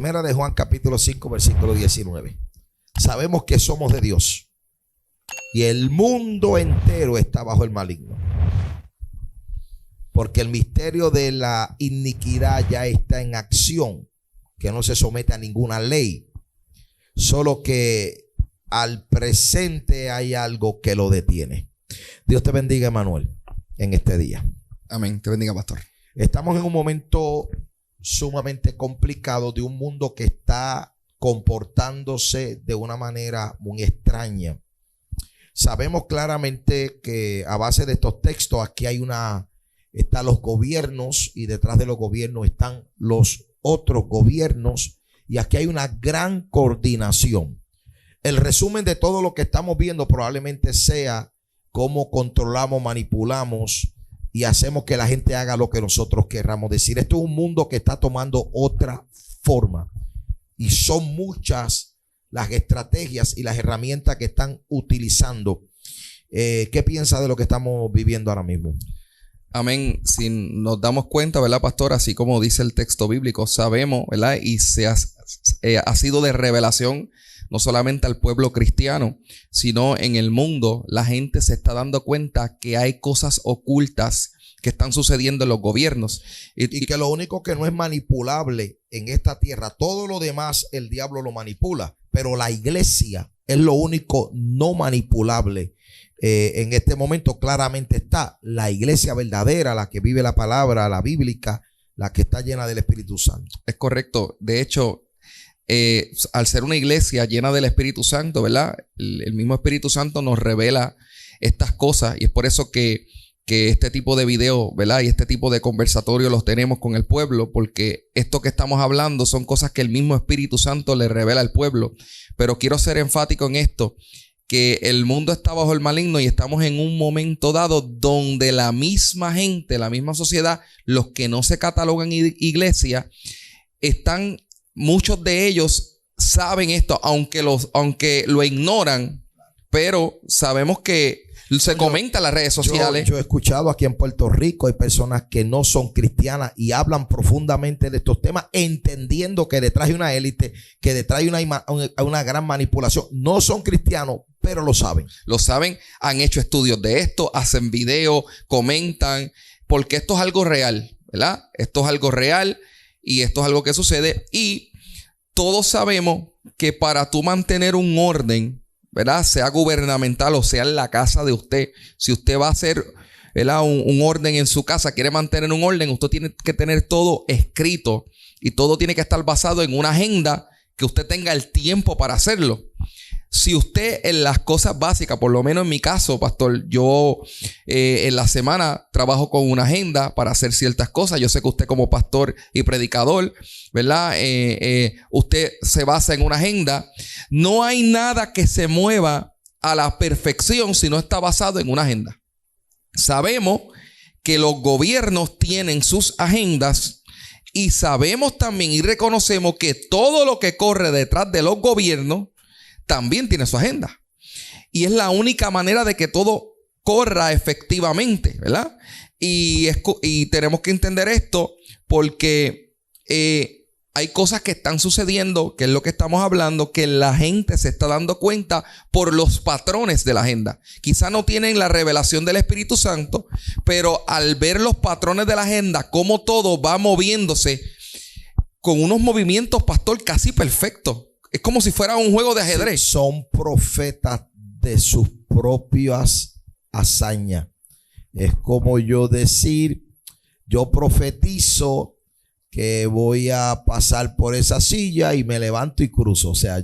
Primera de Juan capítulo 5 versículo 19. Sabemos que somos de Dios y el mundo entero está bajo el maligno, porque el misterio de la iniquidad ya está en acción, que no se somete a ninguna ley, solo que al presente hay algo que lo detiene. Dios te bendiga, Emanuel, en este día. Amén. Te bendiga, pastor. Estamos en un momento sumamente complicado de un mundo que está comportándose de una manera muy extraña. Sabemos claramente que a base de estos textos aquí están los gobiernos y detrás de los gobiernos están los otros gobiernos y aquí hay una gran coordinación. El resumen de todo lo que estamos viendo probablemente sea cómo controlamos, manipulamos y hacemos que la gente haga lo que nosotros querramos decir. Esto es un mundo que está tomando otra forma y son muchas las estrategias y las herramientas que están utilizando. ¿Qué piensa de lo que estamos viviendo ahora mismo? Amén. Si nos damos cuenta, ¿verdad, pastor? Así como dice el texto bíblico, sabemos, ¿verdad? Y ha sido de revelación no solamente al pueblo cristiano, sino en el mundo. La gente se está dando cuenta que hay cosas ocultas que están sucediendo en los gobiernos. Y que lo único que no es manipulable en esta tierra, todo lo demás el diablo lo manipula, pero la iglesia es lo único no manipulable. En este momento claramente está la iglesia verdadera, la que vive la palabra, la bíblica, la que está llena del Espíritu Santo. Es correcto. De hecho, al ser una iglesia llena del Espíritu Santo, ¿verdad? El mismo Espíritu Santo nos revela estas cosas y es por eso que este tipo de video, ¿verdad? Y este tipo de conversatorio los tenemos con el pueblo, porque esto que estamos hablando son cosas que el mismo Espíritu Santo le revela al pueblo. Pero quiero ser enfático en esto, que el mundo está bajo el maligno y estamos en un momento dado donde la misma gente, la misma sociedad, los que no se catalogan iglesia, muchos de ellos saben esto, aunque lo ignoran, pero sabemos que se comenta en las redes sociales. Yo he escuchado aquí en Puerto Rico, hay personas que no son cristianas y hablan profundamente de estos temas, entendiendo que detrás hay una élite, que detrás hay una gran manipulación. No son cristianos, pero lo saben. Lo saben, han hecho estudios de esto, hacen videos, comentan, porque esto es algo real, ¿verdad? Esto es algo real y esto es algo que sucede. Y todos sabemos que para tú mantener un orden, ¿verdad? Sea gubernamental o sea en la casa de usted, si usted va a hacer, ¿verdad? un orden en su casa, quiere mantener un orden, usted tiene que tener todo escrito y todo tiene que estar basado en una agenda que usted tenga el tiempo para hacerlo. Si usted en las cosas básicas, por lo menos en mi caso, pastor, yo en la semana trabajo con una agenda para hacer ciertas cosas. Yo sé que usted como pastor y predicador, ¿verdad? Usted se basa en una agenda. No hay nada que se mueva a la perfección si no está basado en una agenda. Sabemos que los gobiernos tienen sus agendas y sabemos también y reconocemos que todo lo que corre detrás de los gobiernos también tiene su agenda. Y es la única manera de que todo corra efectivamente, ¿verdad? Y tenemos que entender esto porque hay cosas que están sucediendo, que es lo que estamos hablando, que la gente se está dando cuenta por los patrones de la agenda. Quizá no tienen la revelación del Espíritu Santo, pero al ver los patrones de la agenda, cómo todo va moviéndose con unos movimientos, pastor, casi perfectos. Es como si fuera un juego de ajedrez. Sí, son profetas de sus propias hazañas. Es como yo decir, yo profetizo que voy a pasar por esa silla y me levanto y cruzo. O sea,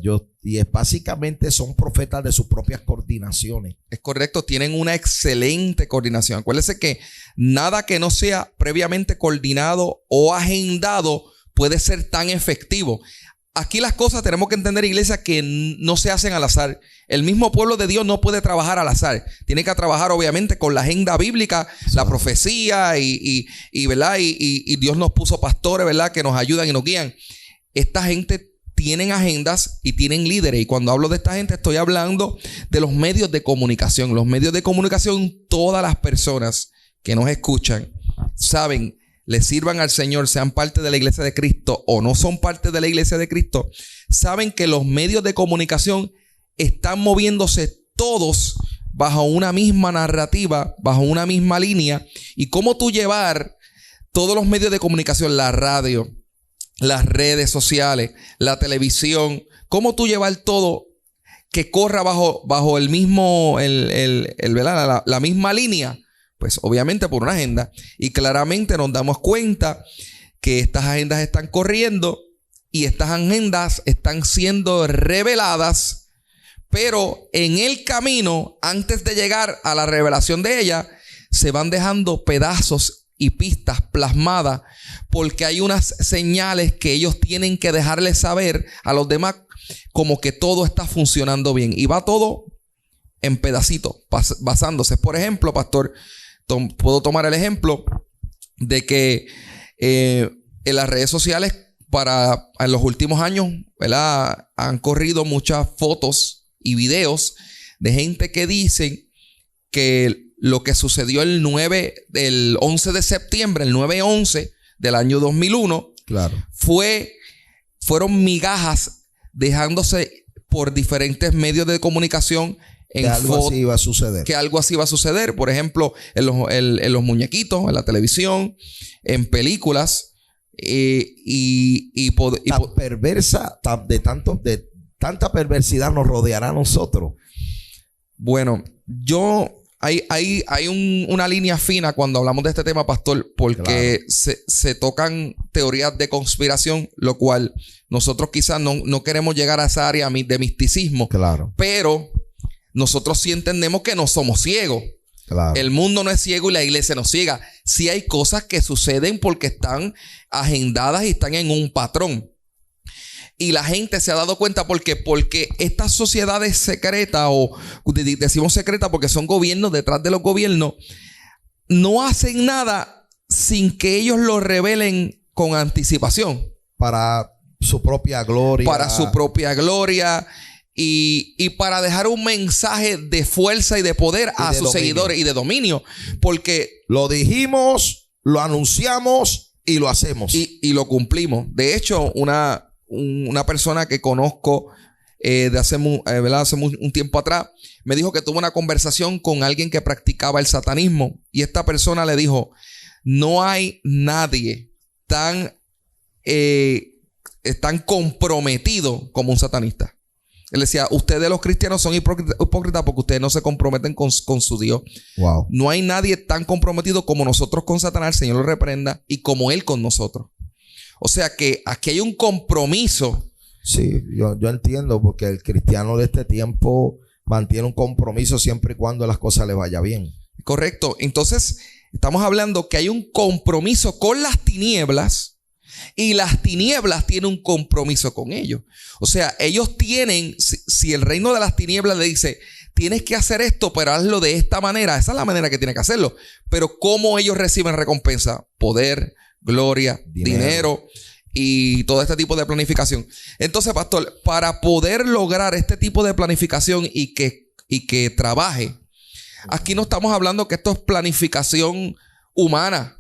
básicamente son profetas de sus propias coordinaciones. Es correcto, tienen una excelente coordinación. Acuérdense que nada que no sea previamente coordinado o agendado puede ser tan efectivo. Aquí las cosas tenemos que entender, iglesia, que no se hacen al azar. El mismo pueblo de Dios no puede trabajar al azar. Tiene que trabajar obviamente con la agenda bíblica, la profecía ¿verdad? Y Dios nos puso pastores, ¿verdad? Que nos ayudan y nos guían. Esta gente tienen agendas y tienen líderes. Y cuando hablo de esta gente estoy hablando de los medios de comunicación. Los medios de comunicación, todas las personas que nos escuchan saben le sirvan al Señor, sean parte de la iglesia de Cristo o no son parte de la iglesia de Cristo, saben que los medios de comunicación están moviéndose todos bajo una misma narrativa, bajo una misma línea. Y cómo tú llevar todos los medios de comunicación, la radio, las redes sociales, la televisión, cómo tú llevar todo que corra bajo el mismo, ¿verdad? La misma línea. Pues obviamente por una agenda. Y claramente nos damos cuenta que estas agendas están corriendo y estas agendas están siendo reveladas, pero en el camino, antes de llegar a la revelación de ella, se van dejando pedazos y pistas plasmadas, porque hay unas señales que ellos tienen que dejarles saber a los demás, como que todo está funcionando bien. Y va todo en pedacitos, basándose. Por ejemplo, pastor, puedo tomar el ejemplo de que en las redes sociales en los últimos años, ¿verdad?, han corrido muchas fotos y videos de gente que dicen que lo que sucedió el 11 de septiembre, el 9/11 del año 2001, claro, fueron migajas dejándose por diferentes medios de comunicación que algo así iba a suceder. Que algo así iba a suceder. Por ejemplo, en los muñequitos, en la televisión, en películas. Tan perversa, de tanta perversidad nos rodeará a nosotros. Bueno, hay una línea fina cuando hablamos de este tema, pastor, porque claro, se tocan teorías de conspiración, lo cual nosotros quizás no queremos llegar a esa área de misticismo. Claro. Pero nosotros sí entendemos que no somos ciegos. Claro. El mundo no es ciego y la iglesia no es ciega. Sí hay cosas que suceden porque están agendadas y están en un patrón. Y la gente se ha dado cuenta porque estas sociedades secretas, o decimos secretas porque son gobiernos detrás de los gobiernos, no hacen nada sin que ellos lo revelen con anticipación. Para su propia gloria. Para su propia gloria. Y para dejar un mensaje de fuerza y de poder a sus seguidores y de dominio. Porque lo dijimos, lo anunciamos y lo hacemos. Y lo cumplimos. De hecho, una persona que conozco de hace un tiempo atrás me dijo que tuvo una conversación con alguien que practicaba el satanismo. Y esta persona le dijo: no hay nadie tan comprometido como un satanista. Él decía: ustedes los cristianos son hipócritas porque ustedes no se comprometen con su Dios. Wow. No hay nadie tan comprometido como nosotros con Satanás, el Señor lo reprenda, y como Él con nosotros. O sea que aquí hay un compromiso. Sí, yo entiendo, porque el cristiano de este tiempo mantiene un compromiso siempre y cuando las cosas le vayan bien. Correcto. Entonces, estamos hablando que hay un compromiso con las tinieblas. Y las tinieblas tienen un compromiso con ellos. O sea, ellos tienen, si el reino de las tinieblas le dice: tienes que hacer esto, pero hazlo de esta manera. Esa es la manera que tiene que hacerlo. Pero ¿cómo ellos reciben recompensa? Poder, gloria, dinero y todo este tipo de planificación. Entonces, pastor, para poder lograr este tipo de planificación y que trabaje, aquí no estamos hablando que esto es planificación humana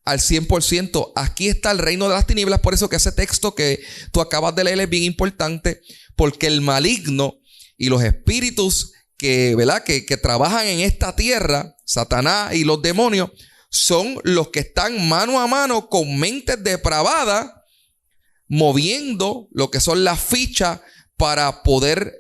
al 100%. Aquí está el reino de las tinieblas. Por eso que ese texto que tú acabas de leer es bien importante, porque el maligno y los espíritus ¿verdad?, que trabajan en esta tierra, Satanás y los demonios, son los que están mano a mano con mentes depravadas, moviendo lo que son las fichas para poder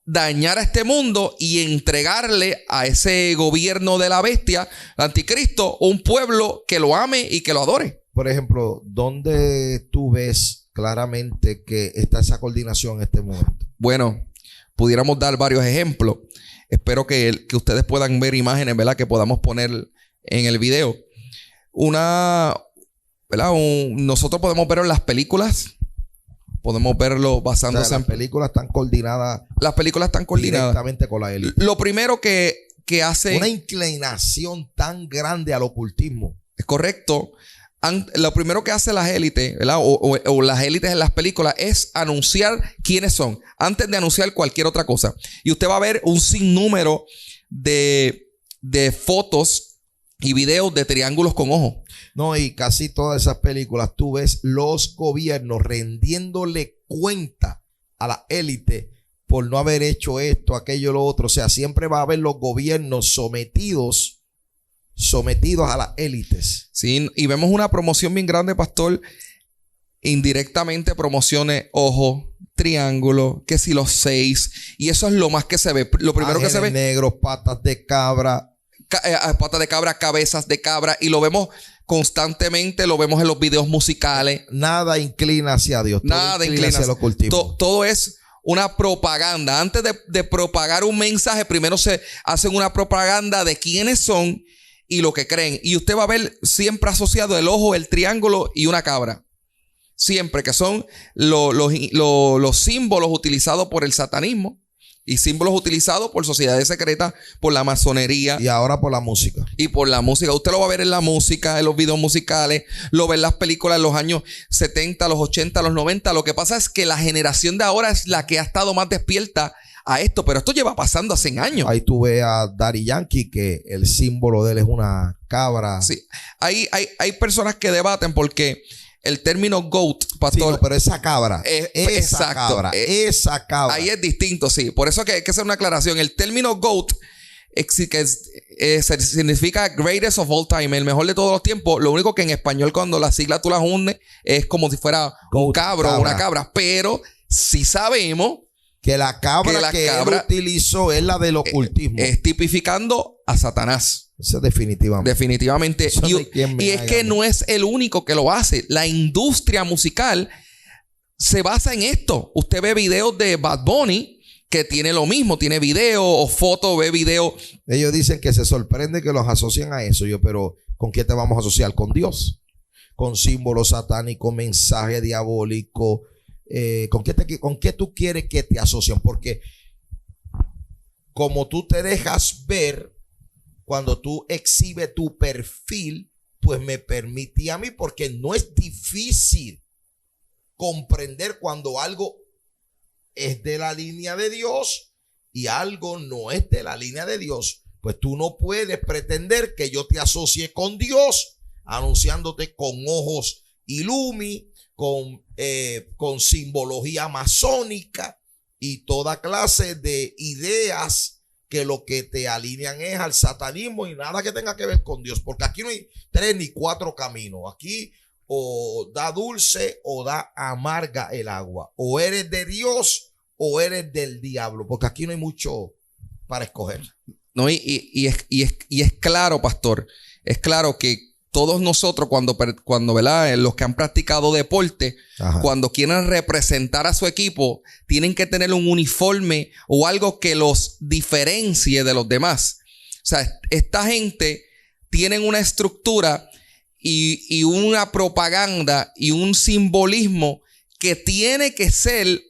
dañar a este mundo y entregarle a ese gobierno de la bestia, el anticristo, un pueblo que lo ame y que lo adore. Por ejemplo, ¿dónde tú ves claramente que está esa coordinación en este momento? Bueno, pudiéramos dar varios ejemplos. Espero que ustedes puedan ver imágenes, ¿verdad?, que podamos poner en el video. Nosotros podemos verlo en las películas. Podemos verlo basándose, o sea, las películas están coordinadas. Las películas están coordinadas directamente con la élite. Lo primero que hace... Una inclinación tan grande al ocultismo. Es correcto. Lo primero que hace las élites, ¿verdad?, o las élites en las películas, es anunciar quiénes son, antes de anunciar cualquier otra cosa. Y usted va a ver un sinnúmero de fotos y videos de triángulos con ojos. No, y casi todas esas películas tú ves los gobiernos rendiéndole cuenta a la élite por no haber hecho esto, aquello, lo otro. O sea, siempre va a haber los gobiernos sometidos a las élites. Sí, y vemos una promoción bien grande, pastor. Indirectamente promociones, ojo, triángulo, que si los 6. Y eso es lo más que se ve. Lo primero que se ve. Negros, patas de cabra. Patas de cabra, cabezas de cabra. Y lo vemos constantemente, lo vemos en los videos musicales. Nada inclina hacia Dios. Nada inclina hacia el ocultismo. Todo es una propaganda. Antes de propagar un mensaje, primero se hacen una propaganda de quiénes son y lo que creen. Y usted va a ver siempre asociado el ojo, el triángulo y una cabra. Siempre, que son los símbolos utilizados por el satanismo y símbolos utilizados por sociedades secretas, por la masonería. Y ahora por la música. Y por la música. Usted lo va a ver en la música, en los videos musicales, lo ve en las películas de los años 70, los 80, los 90. Lo que pasa es que la generación de ahora es la que ha estado más despierta a esto, pero esto lleva pasando hace años. Ahí tú ves a Daddy Yankee, que el símbolo de él es una cabra. Sí, hay personas que debaten porque el término GOAT, pastor. Sí, no, pero esa cabra. Exacto. Esa cabra. Ahí es distinto, sí. Por eso que hay que hacer una aclaración. El término GOAT significa greatest of all time, el mejor de todos los tiempos. Lo único que en español, cuando las siglas tú las unes, es como si fuera un cabro o una cabra. Pero sí sabemos que la cabra que él utilizó es la del ocultismo. Es tipificando a Satanás. Eso definitivamente. Definitivamente. Y es que no es el único que lo hace. La industria musical se basa en esto. Usted ve videos de Bad Bunny que tiene lo mismo. Tiene video o foto, ve video. Ellos dicen que se sorprende que los asocian a eso. Pero ¿con qué te vamos a asociar? Con Dios. Con símbolos satánicos, mensaje diabólico. ¿Con qué tú quieres que te asocien? Porque como tú te dejas ver, cuando tú exhibes tu perfil, pues me permite a mí, porque no es difícil comprender cuando algo es de la línea de Dios y algo no es de la línea de Dios. Pues tú no puedes pretender que yo te asocie con Dios, anunciándote con ojos ilumi, con simbología masónica y toda clase de ideas que lo que te alinean es al satanismo y nada que tenga que ver con Dios. Porque aquí no hay 3 ni 4 caminos. Aquí o da dulce o da amarga el agua. O eres de Dios o eres del diablo. Porque aquí no hay mucho para escoger. No, y es claro, pastor. Es claro que todos nosotros cuando ¿verdad? Los que han practicado deporte, ajá, cuando quieren representar a su equipo, tienen que tener un uniforme o algo que los diferencie de los demás. O sea, esta gente tienen una estructura y una propaganda y un simbolismo que tiene que ser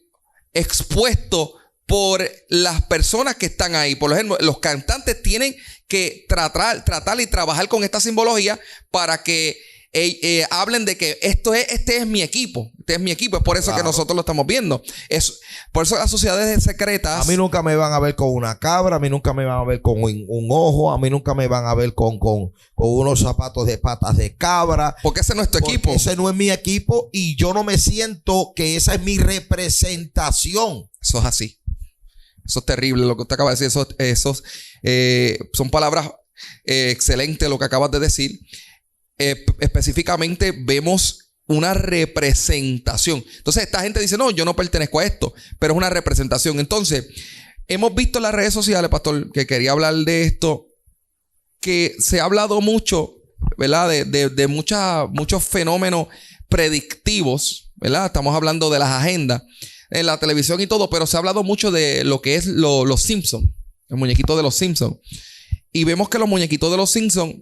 expuesto por las personas que están ahí. Por ejemplo, los cantantes tienen que tratar y trabajar con esta simbología para que hablen de que este es mi equipo. Este es mi equipo. Es por eso que nosotros lo estamos viendo. Por eso las sociedades secretas. A mí nunca me van a ver con una cabra. A mí nunca me van a ver con un ojo. A mí nunca me van a ver con unos zapatos de patas de cabra. Porque ese no es tu equipo. Ese no es mi equipo. Y yo no me siento que esa es mi representación. Eso es así. Eso es terrible lo que usted acaba de decir. Esos son palabras excelentes lo que acabas de decir. Específicamente vemos una representación. Entonces esta gente dice, no, yo no pertenezco a esto, pero es una representación. Entonces, hemos visto en las redes sociales, pastor, que quería hablar de esto, que se ha hablado mucho, ¿verdad? De muchos fenómenos predictivos, ¿verdad? Estamos hablando de las agendas en la televisión y todo, pero se ha hablado mucho de lo que es los Simpsons, el muñequito de los Simpsons. Y vemos que los muñequitos de los Simpsons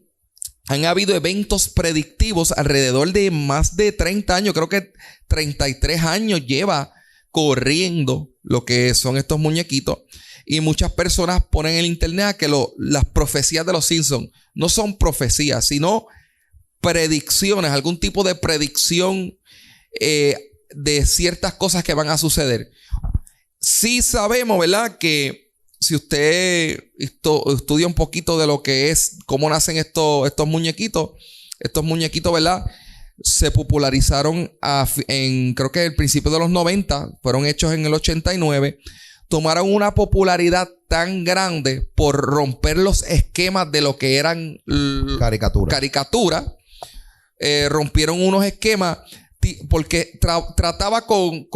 han habido eventos predictivos alrededor de más de 30 años, creo que 33 años lleva corriendo lo que son estos muñequitos. Y muchas personas ponen en el internet que las profecías de los Simpsons no son profecías, sino predicciones, algún tipo de predicción de ciertas cosas que van a suceder. Sí sabemos, ¿verdad? Que si usted estudia un poquito de lo que es, cómo nacen estos muñequitos, ¿verdad? Se popularizaron creo que el principio de los 90, fueron hechos en el 89. Tomaron una popularidad tan grande por romper los esquemas de lo que eran caricaturas. Rompieron unos esquemas porque trataba con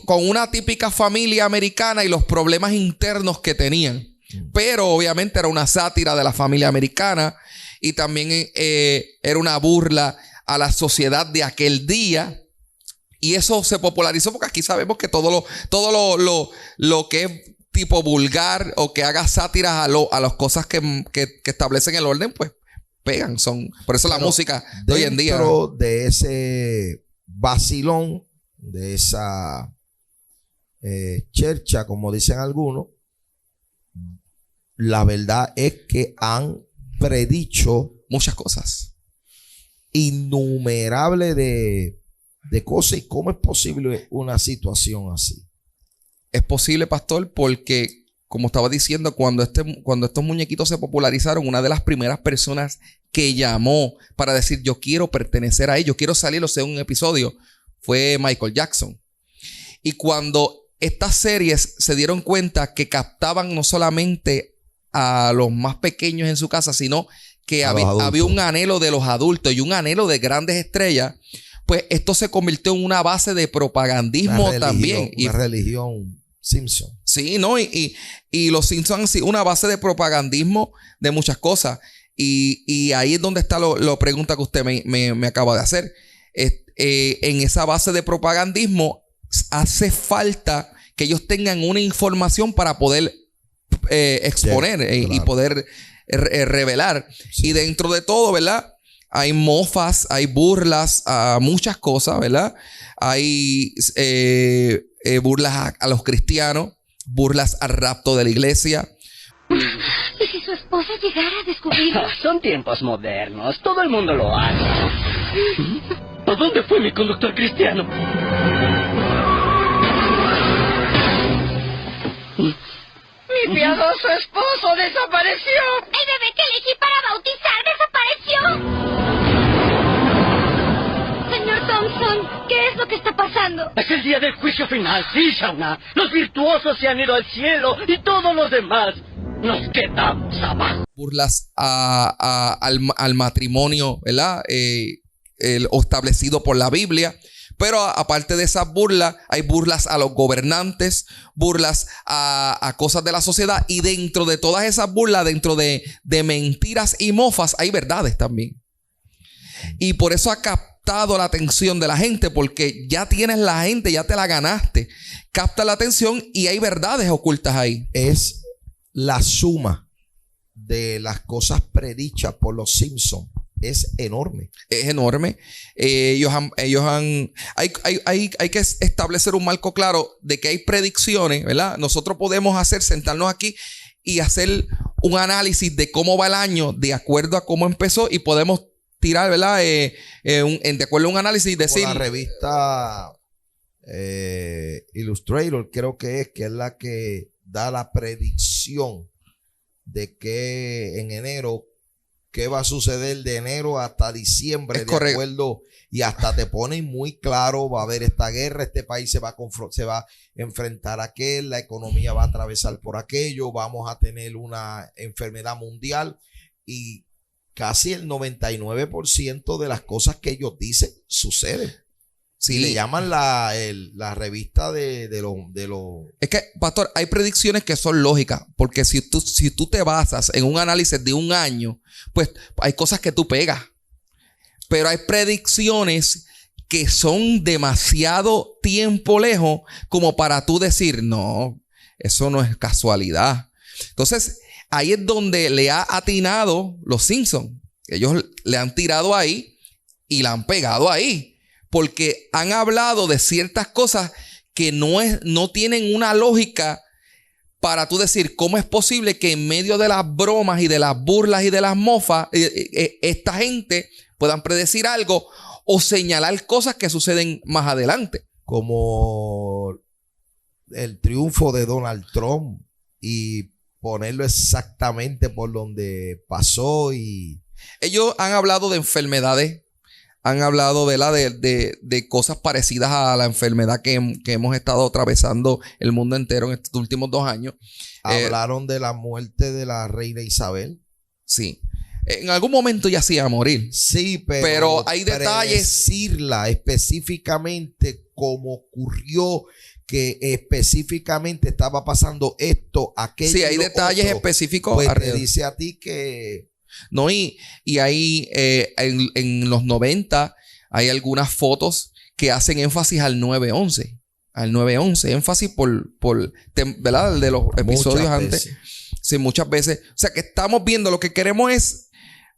una típica familia americana y los problemas internos que tenían. Pero obviamente era una sátira de la familia americana y también era una burla a la sociedad de aquel día. Y eso se popularizó porque aquí sabemos que todo lo que es tipo vulgar o que haga sátiras a las cosas que establecen el orden, pues pegan. Por eso la música de hoy en día. Dentro de ese vacilón, de esa chercha, como dicen algunos, la verdad es que han predicho muchas cosas. Innumerables de cosas. ¿Y cómo es posible una situación así? Es posible, pastor, porque, como estaba diciendo, cuando estos muñequitos se popularizaron, una de las primeras personas que llamó para decir, yo quiero pertenecer a ellos, yo quiero salir, en un episodio, fue Michael Jackson. Y cuando estas series se dieron cuenta que captaban no solamente a los más pequeños en su casa, sino que había un anhelo de los adultos y un anhelo de grandes estrellas, pues esto se convirtió en una base de propagandismo también. Una religión Simpson. Sí, ¿no? Y los Simpsons han sido una base de propagandismo de muchas cosas. Y ahí es donde está la pregunta que usted me acaba de hacer. En esa base de propagandismo hace falta que ellos tengan una información para poder exponer claro. Y poder revelar. Sí. Y dentro de todo, ¿verdad? Hay mofas, hay burlas a muchas cosas, ¿verdad? Hay burlas a los cristianos, burlas al rapto de la iglesia. ¿Y si su esposa llegara a descubrirlo? Son tiempos modernos, todo el mundo lo hace. ¿A dónde fue mi conductor cristiano? ¡Mi piadoso esposo desapareció! ¡El bebé que elegí para bautizar desapareció! Señor Thompson, ¿qué es lo que está pasando? Es el día del juicio final, sí, Shauna. Los virtuosos se han ido al cielo y todos los demás nos quedamos abajo. Burlas al matrimonio, ¿verdad? Establecido por la Biblia. Pero aparte de esas burlas, hay burlas a los gobernantes, burlas a cosas de la sociedad. Y dentro de todas esas burlas, dentro de mentiras y mofas, hay verdades también. Y por eso ha captado la atención de la gente, porque ya tienes la gente, ya te la ganaste. Capta la atención y hay verdades ocultas ahí. Es la suma de las cosas predichas por los Simpsons. Es enorme. Es enorme. Hay que establecer un marco claro de que hay predicciones, ¿verdad? Nosotros podemos sentarnos aquí y hacer un análisis de cómo va el año de acuerdo a cómo empezó y podemos tirar, ¿verdad? De acuerdo a un análisis y decir... Como la revista Illustrator, creo que es la que da la predicción de que en enero... ¿Qué va a suceder de enero hasta diciembre? Es correcto. Acuerdo, y hasta te ponen muy claro, va a haber esta guerra, este país se va a enfrentar a aquel, la economía va a atravesar por aquello, vamos a tener una enfermedad mundial y casi el 99% de las cosas que ellos dicen suceden. Si le llaman la revista de los... Es que, pastor, hay predicciones que son lógicas, porque si tú te basas en un análisis de un año, pues hay cosas que tú pegas. Pero hay predicciones que son demasiado tiempo lejos como para tú decir, no, eso no es casualidad. Entonces, ahí es donde le ha atinado los Simpsons. Ellos le han tirado ahí y la han pegado ahí. Porque han hablado de ciertas cosas que no tienen una lógica para tú decir cómo es posible que en medio de las bromas y de las burlas y de las mofas, esta gente puedan predecir algo o señalar cosas que suceden más adelante. Como el triunfo de Donald Trump y ponerlo exactamente por donde pasó. Y ellos han hablado de enfermedades, han hablado, ¿verdad?, de cosas parecidas a la enfermedad que hemos estado atravesando el mundo entero en estos últimos 2 años. hablaron de la muerte de la reina Isabel. Sí. En algún momento ya se iba a morir. Sí, pero hay detalles. Decirla específicamente cómo ocurrió, que específicamente estaba pasando esto, aquello. Sí, hay detalles otro, específicos. pues te dice a ti que... No, y ahí en los 90 hay algunas fotos que hacen énfasis al 9/11. Al 9/11, énfasis ¿verdad? De los episodios antes. Sí, muchas veces. O sea, que estamos viendo, lo que queremos es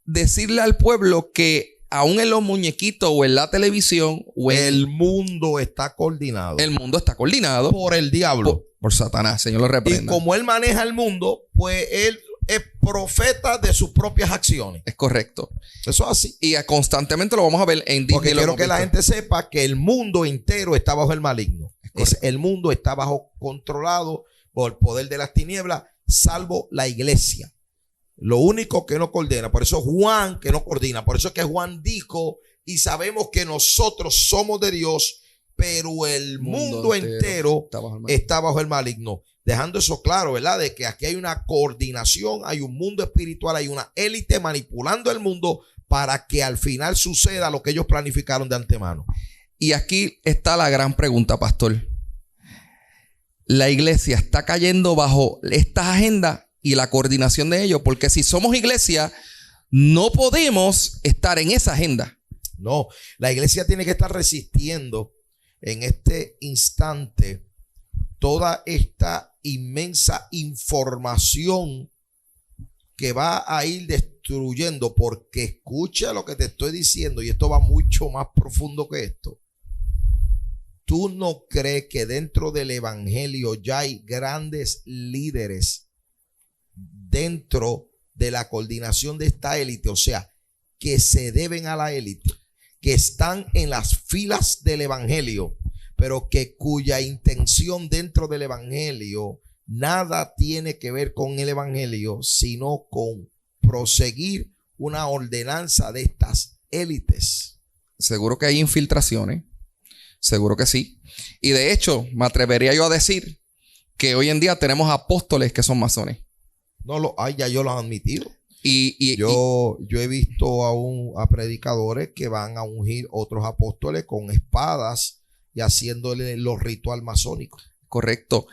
decirle al pueblo que aún en los muñequitos o en la televisión o el mundo está coordinado. El mundo está coordinado por el diablo. Por Satanás, Señor lo reprenda. Y como él maneja el mundo, pues él es profeta de sus propias acciones. Es correcto. Eso es así. Y constantemente lo vamos a ver en Disney. Porque quiero que la gente sepa que el mundo entero está bajo el maligno. El mundo está bajo controlado por el poder de las tinieblas, salvo la iglesia. Lo único que no coordina. Por eso Juan que no coordina. Por eso es que Juan dijo, y sabemos que nosotros somos de Dios, pero el mundo entero está bajo el maligno. Dejando eso claro, ¿verdad? De que aquí hay una coordinación, hay un mundo espiritual, hay una élite manipulando el mundo para que al final suceda lo que ellos planificaron de antemano. Y aquí está la gran pregunta, pastor. ¿La iglesia está cayendo bajo estas agendas y la coordinación de ellos? Porque si somos iglesia, no podemos estar en esa agenda. No, la iglesia tiene que estar resistiendo en este instante toda esta inmensa información que va a ir destruyendo, porque escucha lo que te estoy diciendo, y esto va mucho más profundo que esto. ¿Tú no crees que dentro del evangelio ya hay grandes líderes dentro de la coordinación de esta élite? O sea, que se deben a la élite, que están en las filas del evangelio, pero que cuya intención dentro del evangelio nada tiene que ver con el evangelio, sino con proseguir una ordenanza de estas élites. Seguro que hay infiltraciones. Seguro que sí. Y de hecho, me atrevería yo a decir que hoy en día tenemos apóstoles que son masones. No lo hay, ya yo lo he admitido. Yo he visto a predicadores que van a ungir otros apóstoles con espadas y haciéndole los rituales masónicos. Correcto.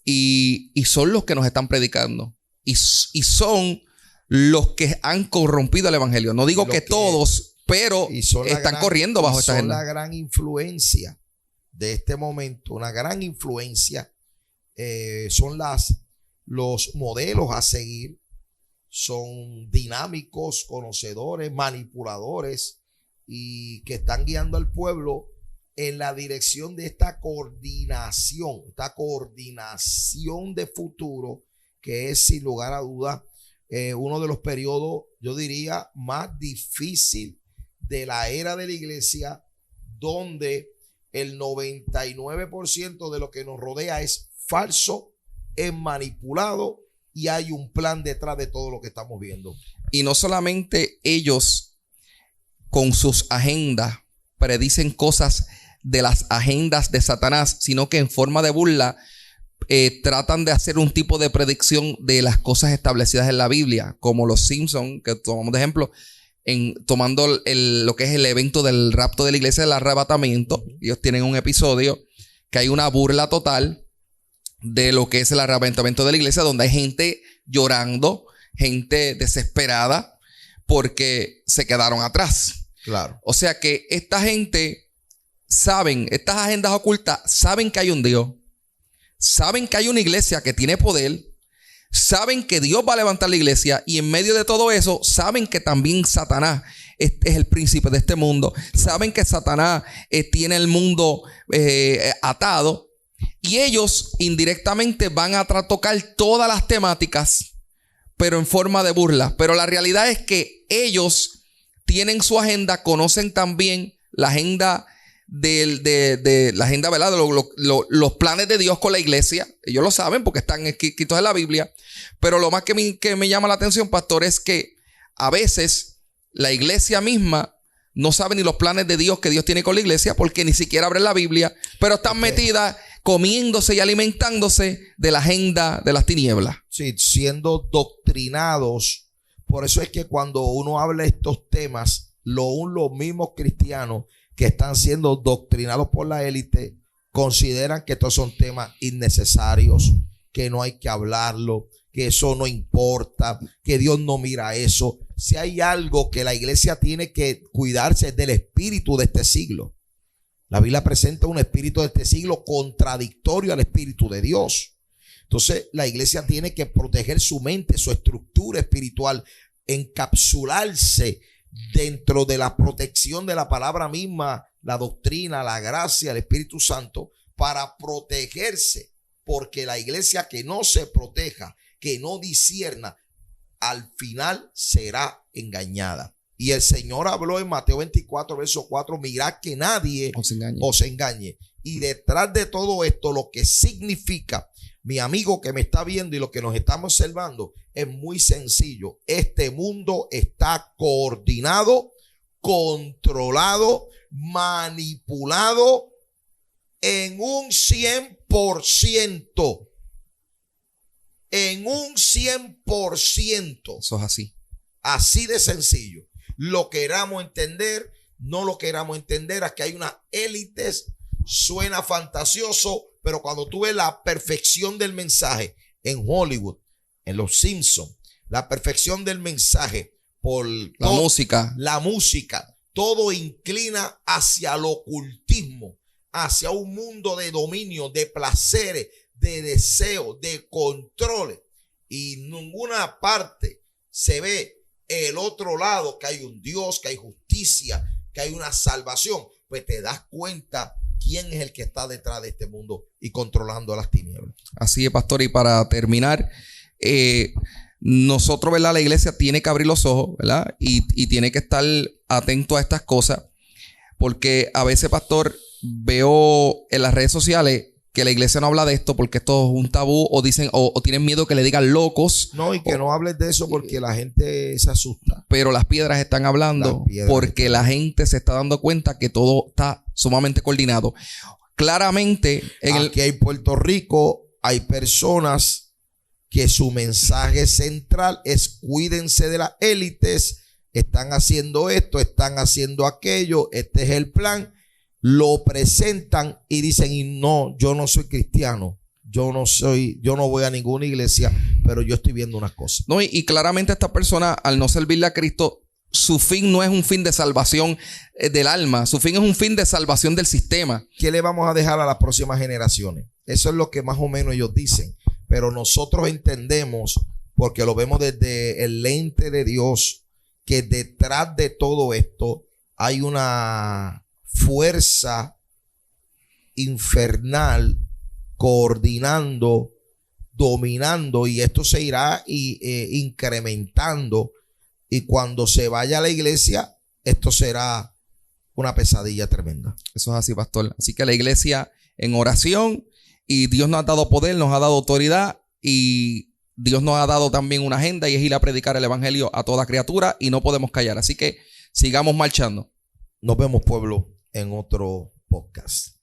Y son los que nos están predicando. Y son los que han corrompido el evangelio. No digo que todos, pero están corriendo bajo esta agenda. Son la gran influencia de este momento, una gran influencia. Son los modelos a seguir. Son dinámicos, conocedores, manipuladores, y que están guiando al pueblo en la dirección de esta coordinación de futuro, que es sin lugar a duda uno de los periodos, yo diría, más difícil de la era de la iglesia, donde el 99% de lo que nos rodea es falso, es manipulado, y hay un plan detrás de todo lo que estamos viendo. Y no solamente ellos con sus agendas predicen cosas de las agendas de Satanás, sino que en forma de burla tratan de hacer un tipo de predicción de las cosas establecidas en la Biblia, como los Simpsons, que tomamos de ejemplo, tomando lo que es el evento del rapto de la iglesia, del arrebatamiento. Ellos tienen un episodio que hay una burla total de lo que es el arrebatamiento de la iglesia, donde hay gente llorando, gente desesperada porque se quedaron atrás. Claro. O sea que esta gente saben, estas agendas ocultas saben que hay un Dios, saben que hay una iglesia que tiene poder, saben que Dios va a levantar la iglesia, y en medio de todo eso saben que también Satanás es el príncipe de este mundo. Saben que Satanás tiene el mundo atado. Y ellos indirectamente van a tocar todas las temáticas, pero en forma de burla. Pero la realidad es que ellos tienen su agenda, conocen también la agenda de la agenda, ¿verdad? Los planes de Dios con la iglesia. Ellos lo saben porque están escritos en la Biblia. Pero lo más que me llama la atención, pastor, es que a veces la iglesia misma no sabe ni los planes de Dios que Dios tiene con la iglesia porque ni siquiera abren la Biblia, pero están metidas comiéndose y alimentándose de la agenda de las tinieblas. Sí, siendo doctrinados. Por eso es que cuando uno habla de estos temas, los mismos cristianos que están siendo doctrinados por la élite consideran que estos son temas innecesarios, que no hay que hablarlo, que eso no importa, que Dios no mira eso. Si hay algo que la iglesia tiene que cuidarse es del espíritu de este siglo. La Biblia presenta un espíritu de este siglo contradictorio al espíritu de Dios. Entonces la iglesia tiene que proteger su mente, su estructura espiritual, encapsularse dentro de la protección de la palabra misma, la doctrina, la gracia, el Espíritu Santo, para protegerse, porque la iglesia que no se proteja, que no discierna, al final será engañada. Y el Señor habló en Mateo 24, verso 4, mirad que nadie os engañe. Y detrás de todo esto, lo que significa, mi amigo que me está viendo y lo que nos estamos observando, es muy sencillo. Este mundo está coordinado, controlado, manipulado en un 100%. En un 100%. Eso es así. Así de sencillo. Lo queramos entender, no lo queramos entender. Aquí hay unas élites, suena fantasioso, pero cuando tú ves la perfección del mensaje en Hollywood, en Los Simpsons, la perfección del mensaje por la música, todo inclina hacia el ocultismo, hacia un mundo de dominio, de placeres, de deseos, de controles, y en ninguna parte se ve el otro lado, que hay un Dios, que hay justicia, que hay una salvación. Pues te das cuenta quién es el que está detrás de este mundo y controlando las tinieblas. Así es, pastor. Y para terminar, nosotros, ¿verdad? La iglesia tiene que abrir los ojos, ¿verdad? Y tiene que estar atento a estas cosas, porque a veces, pastor, veo en las redes sociales que la iglesia no habla de esto porque esto es un tabú, o dicen, o tienen miedo que le digan locos. No, y que no hables de eso porque la gente se asusta. Pero las piedras están hablando porque la gente se está dando cuenta que todo está sumamente coordinado. Claramente, aquí en Puerto Rico hay personas que su mensaje central es cuídense de las élites, están haciendo esto, están haciendo aquello, este es el plan. Lo presentan y dicen, y no, yo no soy cristiano, yo no voy a ninguna iglesia, pero yo estoy viendo unas cosas. No, y claramente esta persona, al no servirle a Cristo, su fin no es un fin de salvación del alma, su fin es un fin de salvación del sistema. ¿Qué le vamos a dejar a las próximas generaciones? Eso es lo que más o menos ellos dicen, pero nosotros entendemos, porque lo vemos desde el lente de Dios, que detrás de todo esto hay una fuerza infernal coordinando, dominando, y esto se irá incrementando, y cuando se vaya a la iglesia esto será una pesadilla tremenda. Eso es así, pastor. Así que la iglesia en oración, y Dios nos ha dado poder, nos ha dado autoridad, y Dios nos ha dado también una agenda, y es ir a predicar el evangelio a toda criatura, y no podemos callar. Así que sigamos marchando. Nos vemos, pueblo, en otro podcast.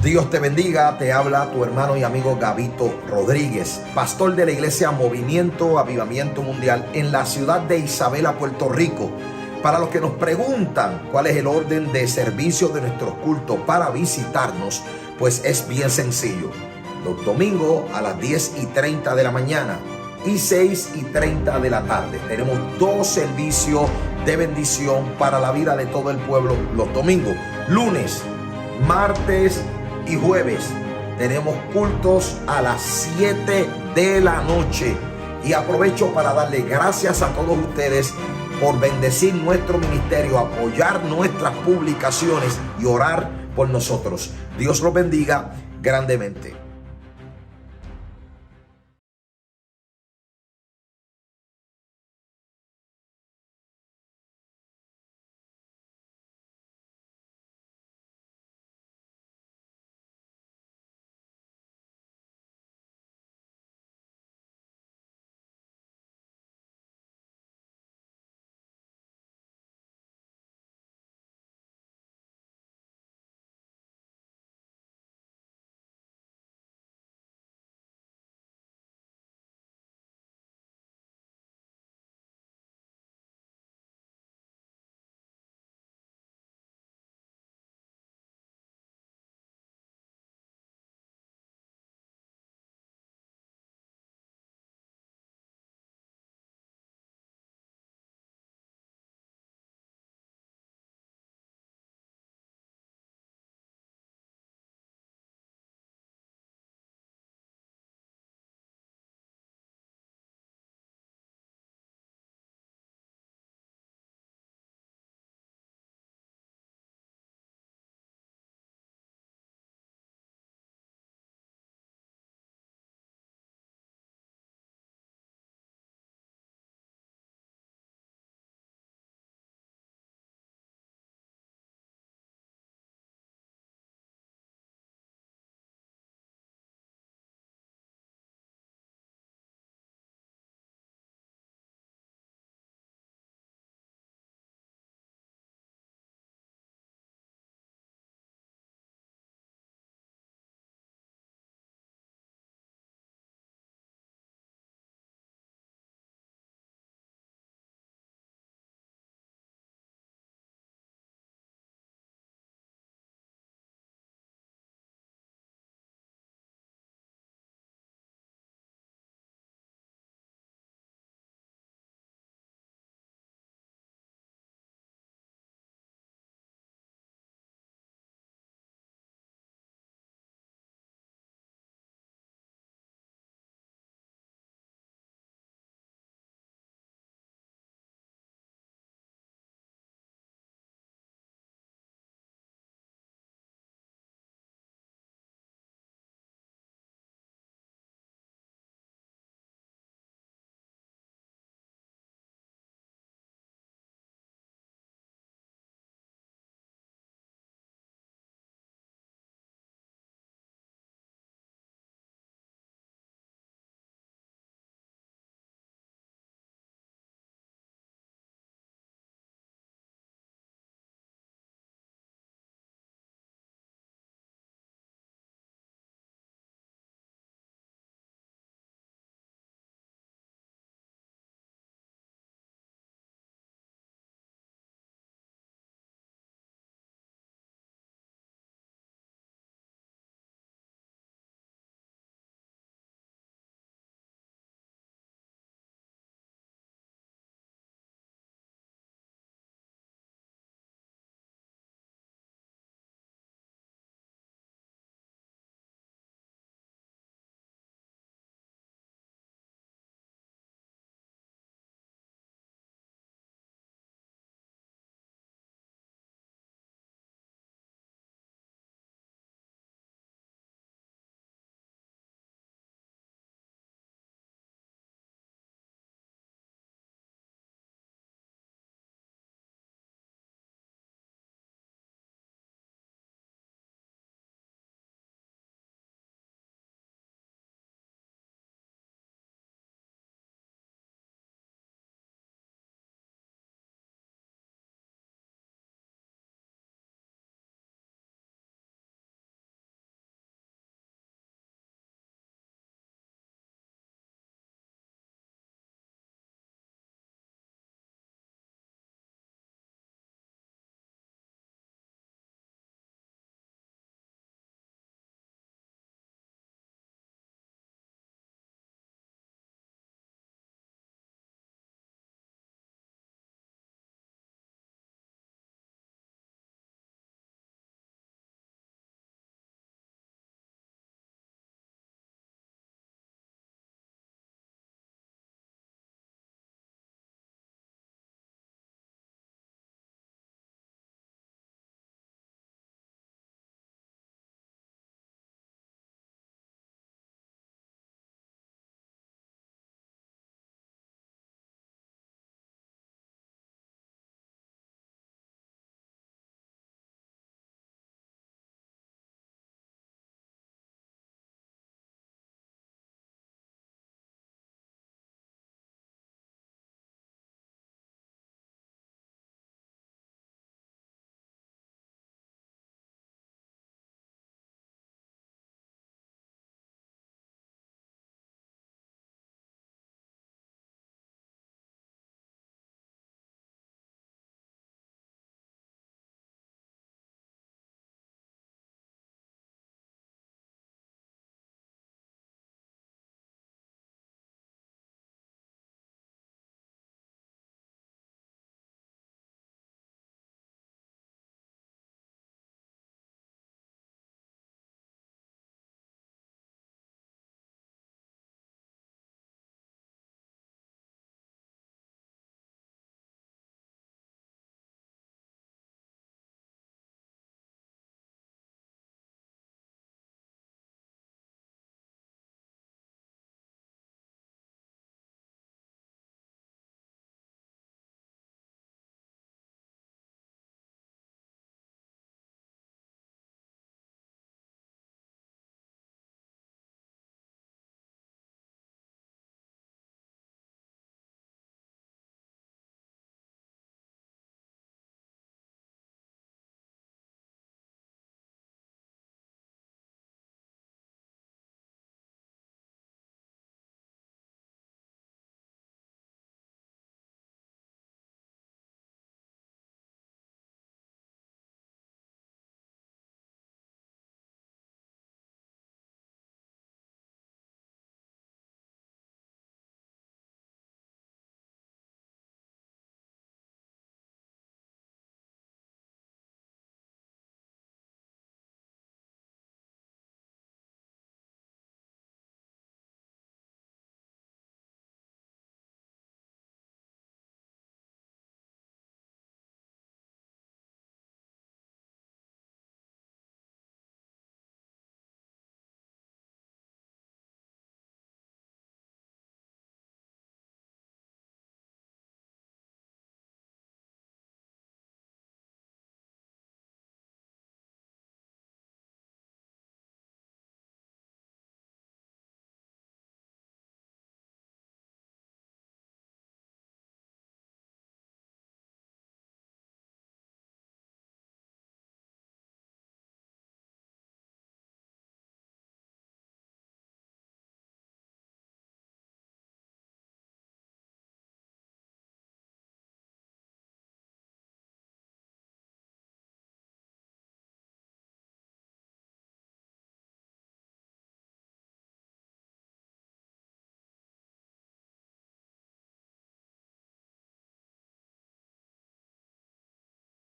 Dios te bendiga, te habla tu hermano y amigo Gabito Rodríguez, pastor de la iglesia Movimiento Avivamiento Mundial en la ciudad de Isabela, Puerto Rico. Para los que nos preguntan cuál es el orden de servicio de nuestros cultos para visitarnos, pues es bien sencillo. Los domingos a las 10:30 de la mañana y 6:30 de la tarde. Tenemos 2 servicios de bendición para la vida de todo el pueblo los domingos. Lunes, martes y jueves tenemos cultos a las 7 de la noche. Y aprovecho para darle gracias a todos ustedes por bendecir nuestro ministerio, apoyar nuestras publicaciones y orar por nosotros. Dios los bendiga grandemente.